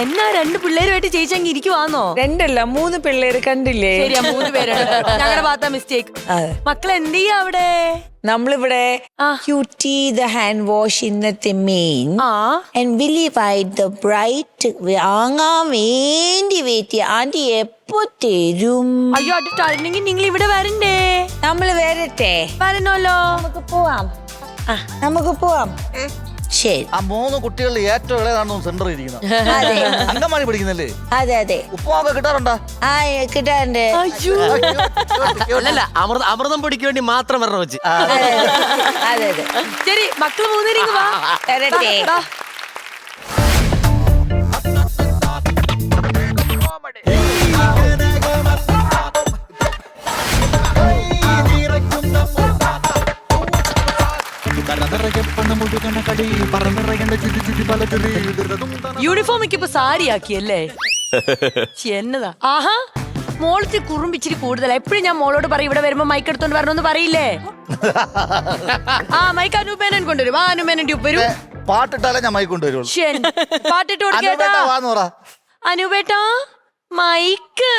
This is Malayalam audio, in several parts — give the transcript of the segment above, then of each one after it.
എന്നാ 2 പിള്ളേരുമായിട്ട് ചേച്ചി അങ്ങ് ഇരിക്കുവാന്നോ? 2 അല്ല 3 പിള്ളേര് കണ്ടില്ലേ? ശരിയാ 3 പേരുണ്ട്. ഞങ്ങളുടെ ഭാഗത്താ മിസ്റ്റേക്ക്. മക്കൾ എന്ത് ചെയ്യാ അവിടെ? നമ്മളിവിടെ ക്യൂട്ടി ദ ഹാൻഡ് വാഷ് ഇന്നത്തെ മെയിൻ ആൻഡ് വില്ലി വൈറ്റ് ദ ബ്രൈറ്റ് വാങ്ങാൻ വേണ്ടി വെയിറ്റ് ചെയ്യാം. ആന്റി എപ്പോ തരും? അയ്യോ അത് ടൈമിങ് നിങ്ങൾ ഇവിടെ വരണ്ടേ? നമ്മള് വരട്ടെ? വരണല്ലോ. നമുക്ക് പോവാം. ശരി. ആ 3 കുട്ടികളിൽ ഏറ്റവും ഇളയതാണോ സെന്റർ ഇരിക്കുന്നത്? അങ്കമാലി പഠിക്കുന്നല്ലേ? അതെ അതെ. ഉപ്പൊക്കെ കിട്ടാറുണ്ടോ? ആ കിട്ടാറുണ്ട്. അല്ലല്ല അമൃതം പൊടിക്ക് വേണ്ടി മാത്രം വരണം വെച്ച്. അതെ അതെ. ശരി മക്കള് 3 പേരും വാ. വരട്ടെ. യൂണിഫോം ഒക്കെ ഇപ്പൊ സാരി ആക്കിയല്ലേ? എന്നതാ ആഹാ മോളത്തി കുറുമ്പിച്ചിരി കൂടുതലാ. എപ്പോഴും ഞാൻ മോളോട് പറയും ഇവിടെ വരുമ്പോ മൈക്ക് എടുത്തോണ്ട് വരണമെന്ന് പറയില്ലേ? ആ മൈക്ക് അനൂപേനൻ കൊണ്ടുവരും. ആ അനൂപേനൻ ട്യൂബ് വരും. പാട്ടിട്ടാലേ ഞാൻ മൈക്ക് കൊണ്ടുവരുള്ളൂ. പാട്ടിട്ട് കൊടുക്കേട്ടാ. അനൂപേട്ടാ മൈക്ക്.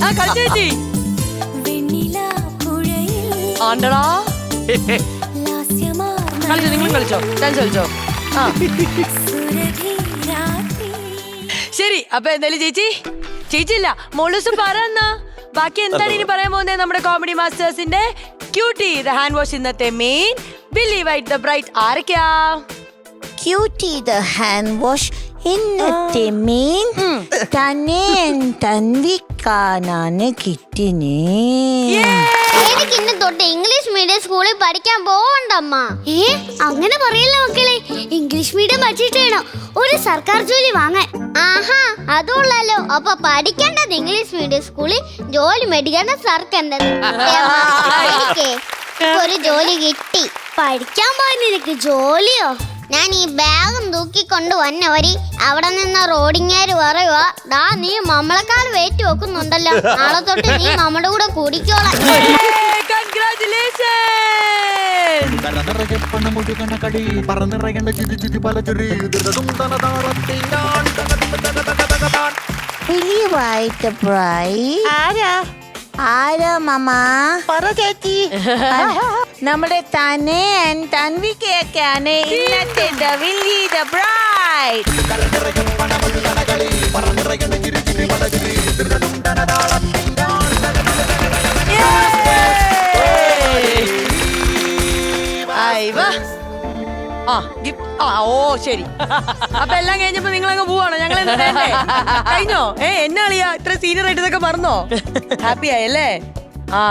ആ കളിച്ചേച്ചി ആണ്ടടാ കളിച്ചോ. നിങ്ങളും കളിച്ചോ. ഡാൻസ് കളിച്ചോ. ആ ശരി അപ്പൊ എന്തായാലും ചേച്ചി ഇല്ല മോളൂസും പറന്നാ ബാക്കി എന്താണ് ഇനി പറയാൻ പോകുന്നത്? നമ്മുടെ കോമഡി മാസ്റ്റേഴ്സിന്റെ ക്യൂട്ടി ദ ഹാൻഡ് വാഷ് ഇന്നത്തെ മെയിൻ വില്ലി വൈറ്റ് ദ ബ്രൈറ്റ് ആരൊക്കെയാ? ക്യൂട്ടി ദ ഹാൻഡ് വാഷ് ഇന്നത്തെ മെയിൻ തന്നെ തൻവിക്കാനാണ് കിട്ടിനേ. എനിക്ക് ഇന്ന് തൊട്ട് ഇംഗ്ലീഷ് മീഡിയം സ്കൂളിൽ പഠിക്കാൻ പോവണ്ടമ്മ. അങ്ങനെ പറയല്ല മക്കളെ. ഇംഗ്ലീഷ് മീഡിയം പഠിച്ചിട്ട് വേണം ഒരു സർക്കാർ ജോലി വാങ്ങാൻ. ആഹാ അതുള്ളല്ലോ. അപ്പൊ പഠിക്കേണ്ടത് ഇംഗ്ലീഷ് മീഡിയം സ്കൂളിൽ, ജോലി മേടിക്കേണ്ട സർക്കാരിന്റെ. എനിക്ക് ഒരു ജോലി കിട്ടി. പഠിക്കാൻ പോയ നിനക്ക് ജോലിയോ? ഞാൻ ഈ ബാഗും തൂക്കിക്കൊണ്ട് വന്നവരി അവിടെ നിന്ന് റോഡിങ്ങേര് പറയുക, ദാ നീ നമ്മളെക്കാൾ വെയിറ്റ് വെക്കുന്നുണ്ടല്ലോ, നാളെ തൊട്ട് നീ നമ്മുടെ കൂടെ കുടിക്കോളാം. ആരാ മാമ? പറ ചേച്ചി. നമ്മുടെ തന്നെ തൻവിക്കയൊക്കെയാണ് ഇന്നത്തെ ദ വില്ലി ദ ബ്രൈറ്റ്. ഓ ശരി. അപ്പൊ എല്ലാം കഴിഞ്ഞപ്പോ നിങ്ങൾ അങ്ങ് പോവാണോ? ഞങ്ങൾ കഴിഞ്ഞോ? എന്നാളിയാ ഇത്ര സീനിയർ ആയിട്ട് ഇതൊക്കെ മറന്നോ? ഹാപ്പി ആയല്ലേ? ആ